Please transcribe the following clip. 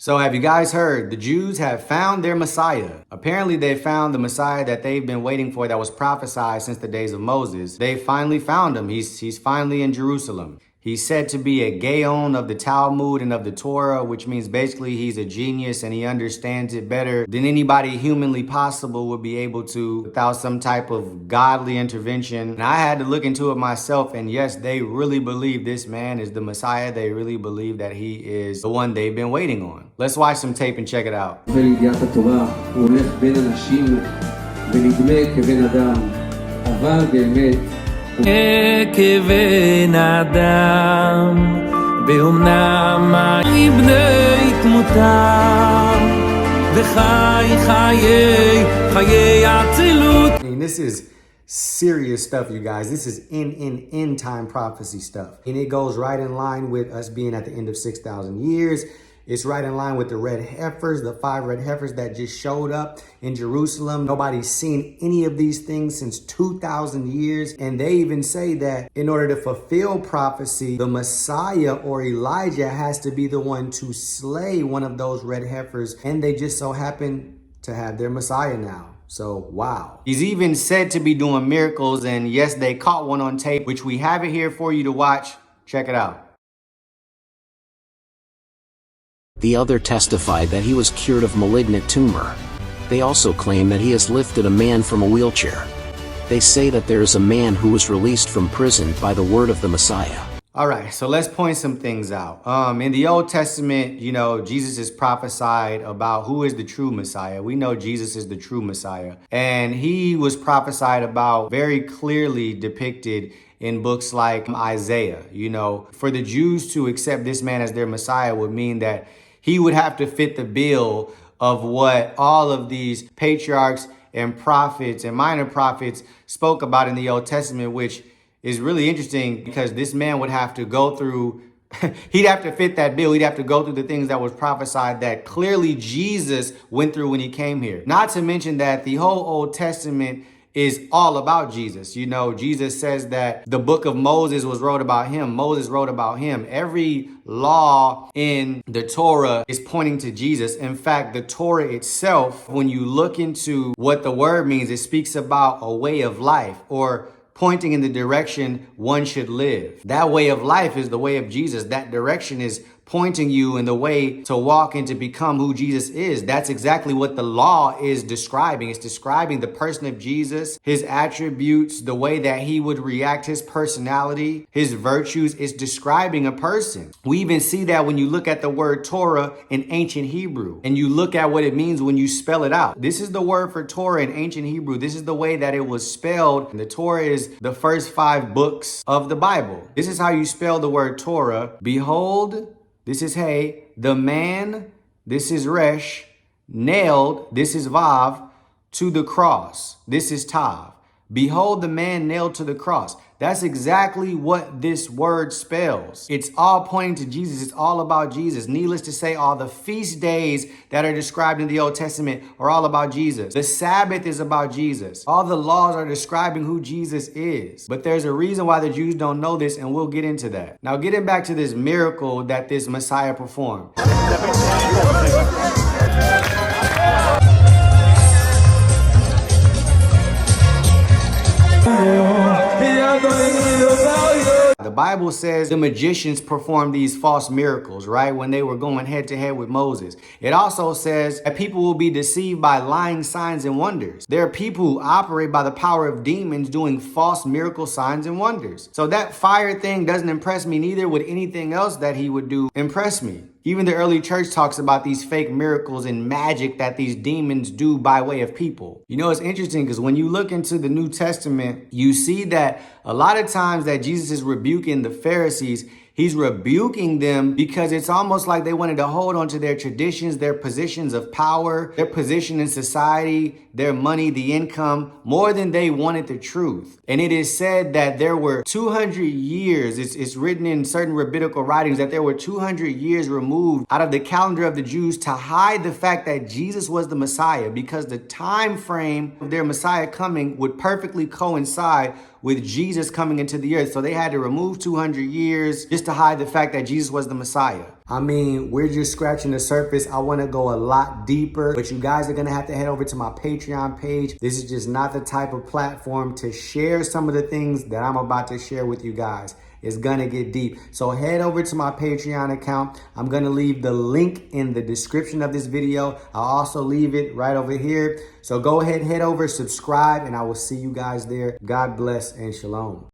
So have you guys heard? The Jews have found their Messiah. Apparently they found the Messiah that they've been waiting for that was prophesied since the days of Moses. They finally found him. He's finally in Jerusalem. He's said to be a Gaon of the Talmud and of the Torah, which means basically he's a genius and he understands it better than anybody humanly possible would be able to without some type of godly intervention. And I had to look into it myself, and yes, they really believe this man is the Messiah. They really believe that he is the one they've been waiting on. Let's watch some tape and check it out. כבן אדם באומנם בני תמותם וחי חיי אצילות. I mean, this is serious stuff, you guys. This is end time prophecy stuff. And it goes right in line with us being at the end of 6,000 years. It's right in line with the red heifers, the 5 red heifers that just showed up in Jerusalem. Nobody's seen any of these things since 2,000 years. And they even say that in order to fulfill prophecy, the Messiah or Elijah has to be the one to slay one of those red heifers. And they just so happen to have their Messiah now. So, wow. He's even said to be doing miracles. And yes, they caught one on tape, which we have it here for you to watch. Check it out. The other testified that he was cured of malignant tumor. They also claim that he has lifted a man from a wheelchair. They say that there is a man who was released from prison by the word of the Messiah. All right, so let's point some things out. In the Old Testament, you know, Jesus is prophesied about who is the true Messiah. We know Jesus is the true Messiah. And he was prophesied about very clearly depicted in books like Isaiah. You know, for the Jews to accept this man as their Messiah would mean that he would have to fit the bill of what all of these patriarchs and prophets and minor prophets spoke about in the Old Testament, which is really interesting because this man would have to go through, he'd have to fit that bill. He'd have to go through the things that was prophesied that clearly Jesus went through when he came here. Not to mention that the whole Old Testament is all about Jesus. You know, Jesus says that the book of Moses was wrote about him. Moses wrote about him. Every law in the Torah is pointing to Jesus. In fact, the Torah itself, when you look into what the word means, it speaks about a way of life or pointing in the direction one should live. That way of life is the way of Jesus. That direction is pointing you in the way to walk and to become who Jesus is. That's exactly what the law is describing. It's describing the person of Jesus, his attributes, the way that he would react, his personality, his virtues. It's describing a person. We even see that when you look at the word Torah in ancient Hebrew and you look at what it means when you spell it out. This is the word for Torah in ancient Hebrew. This is the way that it was spelled. And the Torah is the first 5 books of the Bible. This is how you spell the word Torah. Behold, this is Hey, the man, this is Resh, nailed, this is Vav, to the cross. This is Tav. Behold the man nailed to the cross. That's exactly what this word spells. It's all pointing to Jesus. It's all about Jesus. Needless to say, all the feast days that are described in the Old Testament are all about Jesus. The Sabbath is about Jesus. All the laws are describing who Jesus is. But there's a reason why the Jews don't know this, and we'll get into that. Now, getting back to this miracle that this Messiah performed. The Bible says the magicians performed these false miracles, right? When they were going head to head with Moses. It also says that people will be deceived by lying signs and wonders. There are people who operate by the power of demons doing false miracle signs and wonders. So that fire thing doesn't impress me, neither would anything else that he would do impress me. Even the early church talks about these fake miracles and magic that these demons do by way of people. You know, it's interesting because when you look into the New Testament, you see that a lot of times that Jesus is rebuking the Pharisees, he's rebuking them because it's almost like they wanted to hold on to their traditions, their positions of power, their position in society, their money, the income, more than they wanted the truth. And it is said that there were 200 years, it's written in certain rabbinical writings, that there were 200 years removed out of the calendar of the Jews to hide the fact that Jesus was the Messiah, because the time frame of their Messiah coming would perfectly coincide with Jesus coming into the earth. So they had to remove 200 years just to hide the fact that Jesus was the Messiah. I mean, we're just scratching the surface. I want to go a lot deeper, but you guys are going to have to head over to my Patreon page. This is just not the type of platform to share some of the things that I'm about to share with you guys. It's gonna get deep. So head over to my Patreon account. I'm gonna leave the link in the description of this video. I'll also leave it right over here. So go ahead, head over, subscribe, and I will see you guys there. God bless and shalom.